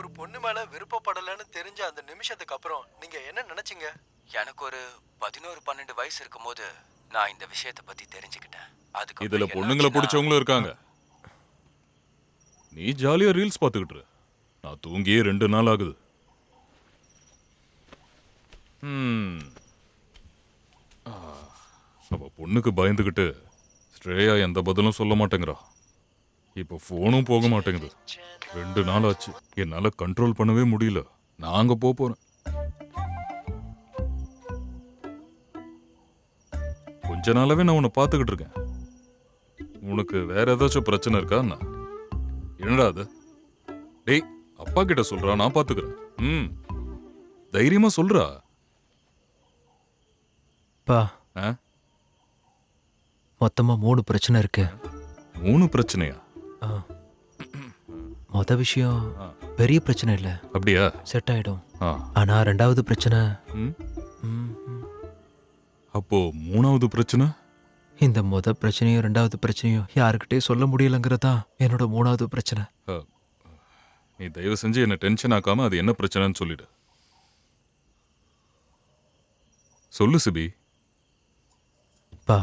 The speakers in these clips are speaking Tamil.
ஒரு பொண்ணு மேல விருப்பப்படலன்னு தெரிஞ்ச அந்த நிமிஷத்துக்கு அப்புறம் நீங்க என்ன நினைச்சீங்க? எனக்கு ஒரு 11-12 வயசு இருக்கும்போது நான் இந்த விஷயத்தை பத்தி தெரிஞ்சுக்கிட்டேன். அதுக்கு இதுல பொண்ணுங்களை பிடிச்சவங்களும் இருக்காங்க. நீ ஜாலியா ரீல்ஸ் பாத்துக்கிட்டு இரு. நான் தூங்கியே 2 நாள் ஆகுது. அவ பொண்ணுக்கு பயந்துகிட்டு ஸ்ரேயா எந்த பதிலும் சொல்ல மாட்டேங்கிறா. இப்ப போனும் போக மாட்டேங்குது. 2 நாள் ஆச்சு. என்னால கண்ட்ரோல் பண்ணவே முடியல. நான் அங்க போறேன். கொஞ்ச நாளாவே நான் உன்னை பாத்துக்கிட்டு இருக்கேன். உனக்கு வேற ஏதாச்சும் பிரச்சனை இருக்கா? என்னடா அது? டேய், அப்பா கிட்ட சொல்றா, நான் பாத்துக்கிறேன். தைரியமா சொல்றா. பா, மொத்தமா 3 பிரச்சனை இருக்கு. 3 பிரச்சனையா? மொத விஷயம் பெரிய பிரச்சனை இல்ல. அப்படியா? செட் ஆயிடும். ஆனா 2வது பிரச்சனை. அப்போ 3வது பிரச்சனை? இந்த மொத பிரச்சனையும் 2வது பிரச்சனையும் யாருக்கிட்டே சொல்ல முடியலங்கிறதா என்னோட 3வது பிரச்சனை. நீ தயவு செஞ்சு என்ன டென்ஷன் ஆக்காம அது என்ன பிரச்சனைன்னு சொல்லிடு. சொல்லு சிபி. பா,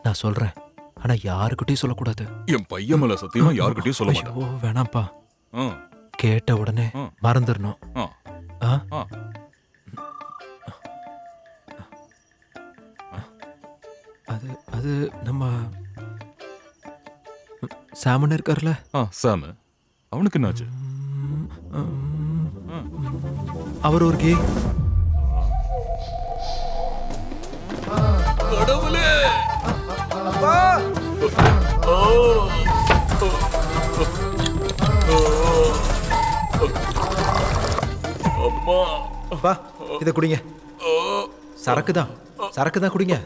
நான் சொல்றேன். ஆனா யாருக்கிட்டையும் சொல்லக்கூடாது. என் பையன் மேல சத்தியமா யாருக்கிட்டையும் சொல்ல மாட்டேன். ஓ, வேணாம்ப்பா. கேட்ட உடனே மறந்துடணும். அது அது நம்ம சாமன் இருக்கார்ல? சாமு. அவனுக்கு என்னாச்சு? அவர் ஒரு கே. கடவுளே! அம்மா, பா, இத குடிங்க. சரக்கு தான் குடிங்க.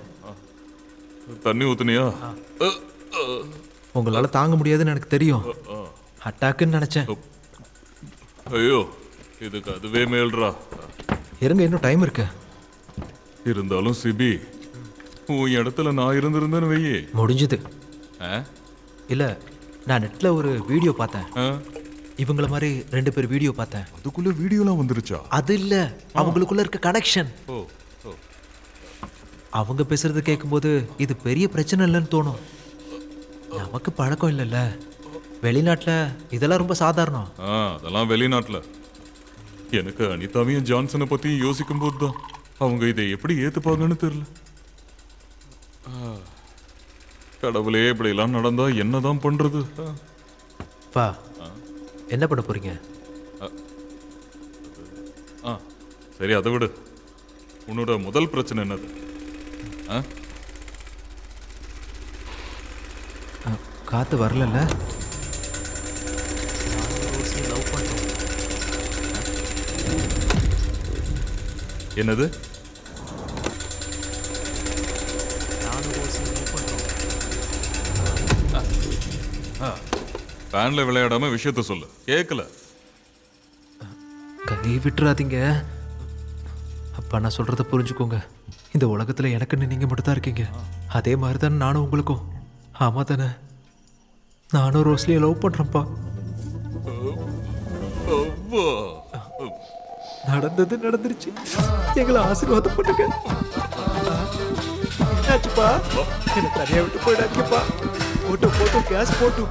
தண்ணி ஊத்துனியா? உங்களால தாங்க முடியாதுன்னு எனக்கு தெரியும். அட்டாக்குன்னு நினைச்சேன். ஐயோ, இதுக்கு அதுவே மேல்றா. இருங்க, இன்னும் டைம் இருக்கு. இருந்தாலும் சிபி, உன் இடத்துல நான் இருந்திருந்தேன்னு வையே. முடிஞ்சது. இல்ல, நான் நெட்ல ஒரு வீடியோ பார்த்தேன். இவங்கள மாதிரி 2 பேர் வீடியோ பார்த்தேன். அதுக்குள்ள வீடியோலாம் வந்துருச்சா? அது இல்ல, அவங்களுக்குள்ள இருக்க கனெக்ஷன். அவங்க பேசுறது கேட்கும்போது இது பெரிய பிரச்சனை இல்லைன்னு தோணும். நமக்கு பழக்கம் இல்லைல்ல. வெளிநாட்டுல இதெல்லாம் ரொம்ப சாதாரணம். அதெல்லாம் வெளிநாட்டுல. எனக்கு அனிதாவையும் ஜான்சனை பத்தியும் யோசிக்கும் போதுதான் அவங்க இதை எப்படி ஏத்துப்பாங்கன்னு தெரியல. கடவுளே, இப்படி எல்லாம் நடந்தா என்னதான் பண்றது? பா, என்ன பண்ண போறீங்க? சரி, அதை விடு. உன்னோட முதல் பிரச்சனை என்னது? காத்து வரலல்ல? என்னது? ஃபேன்ல விளையாடாம விஷயத்த சொல்லு. கேட்கல. கை விட்டுறாதீங்க. அப்பா, நான் சொல்றத புரிஞ்சுக்கோங்க. இந்த உலகத்துல எனக்குன்னு நீங்க மட்டும் தான் இருக்கீங்க. அதே மாதிரி தானே நானும் உங்களுக்கும். ஆமா தானே? நானும் ரோஸ்லியை லவ் பண்றேன்ப்பா. நடந்தது நடந்துருச்சு. எங்களை ஆசீர்வாதம் பண்ணுங்க. என்னாச்சுப்பா? என்ன தனியா விட்டு போயிடாதீங்கப்பா. போட்டு கேஸ் போட்டு.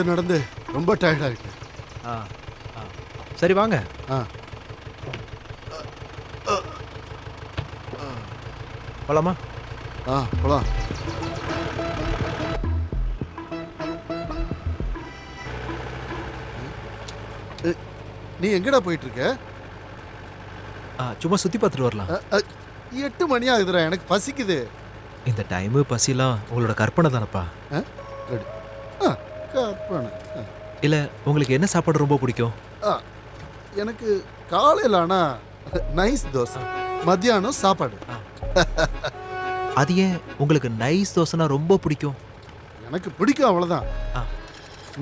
நடந்து ரொம்ப டயர்ட் ஆகிட்டேன். சரி, வாங்க. போலாமா? போலாம். நீ எங்கடா போயிட்டு இருக்க? சும்மா சுத்தி பார்த்துட்டு வரலாம். 8 மணி ஆகுதுடா, எனக்கு பசிக்குது. இந்த டைமு பசிலாம் உங்களோட கற்பனை தானப்பா? கற்பனை இல்ல, உங்களுக்கு என்ன சாப்பாடு ரொம்ப பிடிக்கும்? எனக்கு காலையில் ஆனா நைஸ் தோசை, மத்தியானம் சாப்பாடு. அது ஏன் உங்களுக்கு நைஸ் தோசைனா ரொம்ப பிடிக்கும்? எனக்கு பிடிக்கும், அவ்வளவுதான்.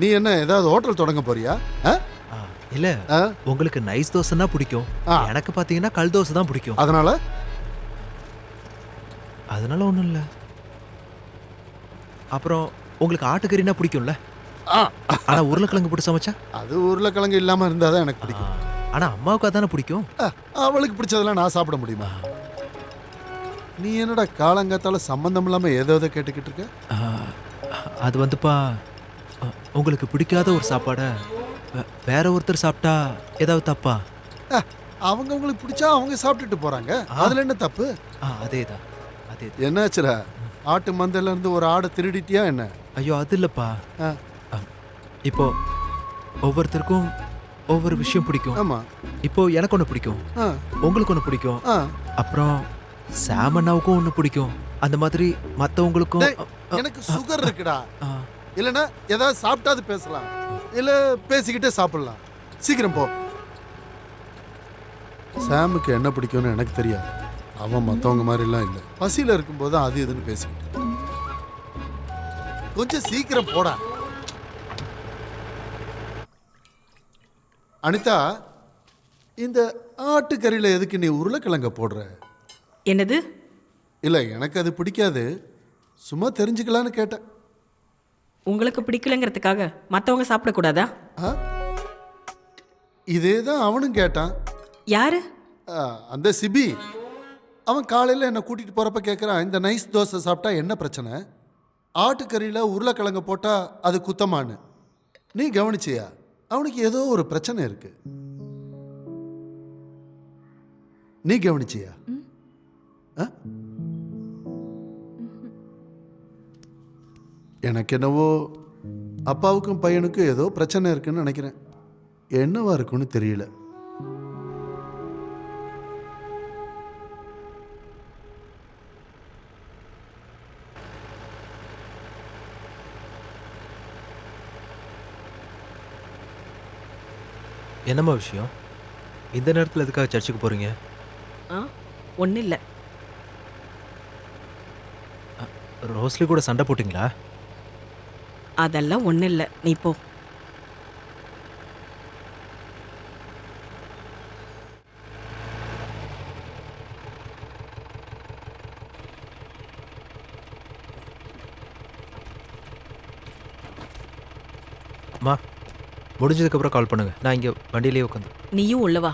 நீ என்ன ஏதாவது ஹோட்டல் தொடங்க போறியா? ஆ? ஆ, இல்ல ஆ? உங்களுக்கு நைஸ் தோசைன்னா பிடிக்கும், ஆ. எனக்கு பாத்தீங்கன்னா கல் தோசை தான் பிடிக்கும். அதனால அதனால ஒண்ணும் இல்ல. அப்புறம் உங்களுக்கு ஆட்டுக்கறினா பிடிக்கும்ல, ஆ, ஆனா உருளைக்கிழங்கு போட்டு சமைச்சா? அது உருளைக்கிழங்கு இல்லாம இருந்தாதான் எனக்கு ஆ, பிடிக்கும். ஆனா அம்மாவுக்கு அதானே பிடிக்கும். அவளுக்கு பிடிச்சதெல்லாம் நான் சாப்பிட முடியுமா? நீ என்னடா காலங்காத்தால சம்பந்தம் இல்லாம ஏதோ கேட்டுக்கிட்டு இருக்க? ஆ, அது வந்துப்பா, உங்களுக்கு பிடிக்காத ஒரு சாப்பாடை வேற ஒருத்தர் சாப்பிட்டா ஏதாவது தப்பா? அவங்க உங்களுக்கு பிடிச்சா அவங்க சாப்பிட்டுட்டு போறாங்க, அதுல என்ன தப்பு? அதேதான் அதேதான். என்னாச்சுடா, ஆட்டு மந்தையில இருந்து ஒரு ஆடை திருடிட்டியா என்ன? ஐயோ அது இல்லப்பா. ஆ. இப்போ ஒவ்வொருத்தருக்கும் ஒவ்வொரு விஷயம் பிடிக்கும். ஆமா. இப்போ எனக்கு ஒன்று பிடிக்கும், ஆ, உங்களுக்கு ஒன்று பிடிக்கும், ஆ. அப்புறம் சாம் அண்ணாவுக்கும் ஒன்று பிடிக்கும். அந்த மாதிரி மற்றவங்களுக்கும். டேய், எனக்கு சுகர் இருக்குடா. ஆ, இல்லைன்னா ஏதாவது சாப்பிட்டாது பேசலாம், இல்ல பேசிக்கிட்டே சாப்பிடலாம். சீக்கிரம் போ. சாமுக்கு என்ன பிடிக்கும்னு எனக்கு தெரியாது. அவன் மற்றவங்க மாதிரிலாம் இல்லை. பசியில் இருக்கும்போது அது இதுன்னு பேசிக்கிட்டு. கொஞ்சம் சீக்கிரம் போடா. அனிதா, இந்த ஆட்டுக்கறியில் எதுக்கு நீ உருளைக்கிழங்க போடுற? என்னது? இல்லை, எனக்கு அது பிடிக்காது, சும்மா தெரிஞ்சுக்கலான்னு கேட்டேன். உங்களுக்கு பிடிக்கலங்கிறதுக்காக மற்றவங்க சாப்பிடக்கூடாதா? ஆ? இதே தான் அவனும் கேட்டான். யாரு? அந்த சிபி. அவன் காலையில் என்னை கூட்டிகிட்டு போகிறப்ப கேட்குறான், இந்த நைஸ் தோசை சாப்பிட்டா என்ன பிரச்சனை, ஆட்டுக்கறியில் உருளைக்கிழங்க போட்டால் அது குத்தமானு. நீ கவனிச்சியா? அவனுக்கு ஏதோ ஒரு பிரச்சனை இருக்கு. நீ கவனிச்சியா? ஆ? எனக்கு என்னவோ அப்பாவுக்கும் பையனுக்கும் ஏதோ பிரச்சனை இருக்குன்னு நினைக்கிறேன். என்னவா இருக்குன்னு தெரியல. என்னம்மா விஷயம்? இந்த நேரத்தில் எதுக்காக சர்ச்சுக்கு போறீங்க? ஒன்றும் இல்லை. ரோஸ்லி கூட சண்டை போட்டிங்களா? அதெல்லாம் ஒன்றும் இல்லை, நீ போ. அம்மா, முடிஞ்சதுக்கப்புறம் கால் பண்ணுங்க, நான் இங்கே வண்டியிலேயே உட்காந்து. நீயும் உள்ளவா.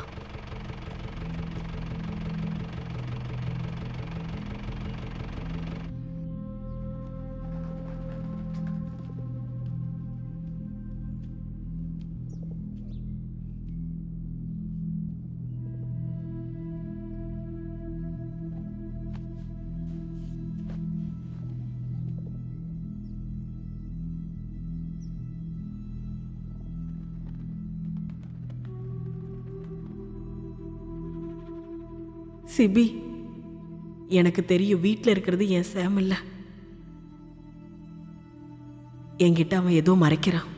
சிபி, எனக்கு தெரியும் வீட்டில் இருக்கிறது என் சாம் இல்லை. என்கிட்ட அவன் ஏதோ மறைக்கிறான்.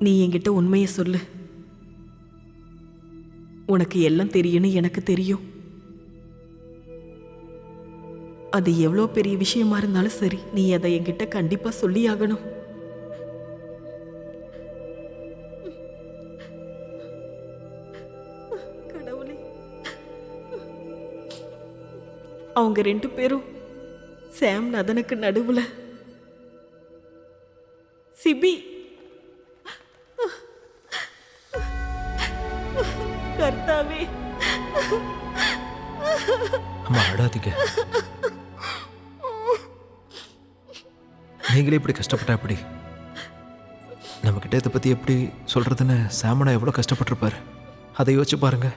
நீ என்கிட்ட உண்மையை சொல்லு. உனக்கு எல்லாம் தெரியும்னு எனக்கு தெரியும். அது எவ்வளோ பெரிய விஷயமா இருந்தாலும் சரி, நீ அதை என்கிட்ட கண்டிப்பா சொல்லி ஆகணும். கடவுளே, அவங்க 2 பேரும் சாம் நதனுக்கு நடுவுல. சிபி, கர்த்தாவே. அம்மா அழாதீங்க. நீங்களே இப்படி கஷ்டப்பட்டா எப்படி? நம்மக்கிட்ட இதை பற்றி எப்படி சொல்கிறதுன்னு சாமனா எவ்வளோ கஷ்டப்பட்டிருப்பாரு, அதை யோசிச்சு பாருங்க.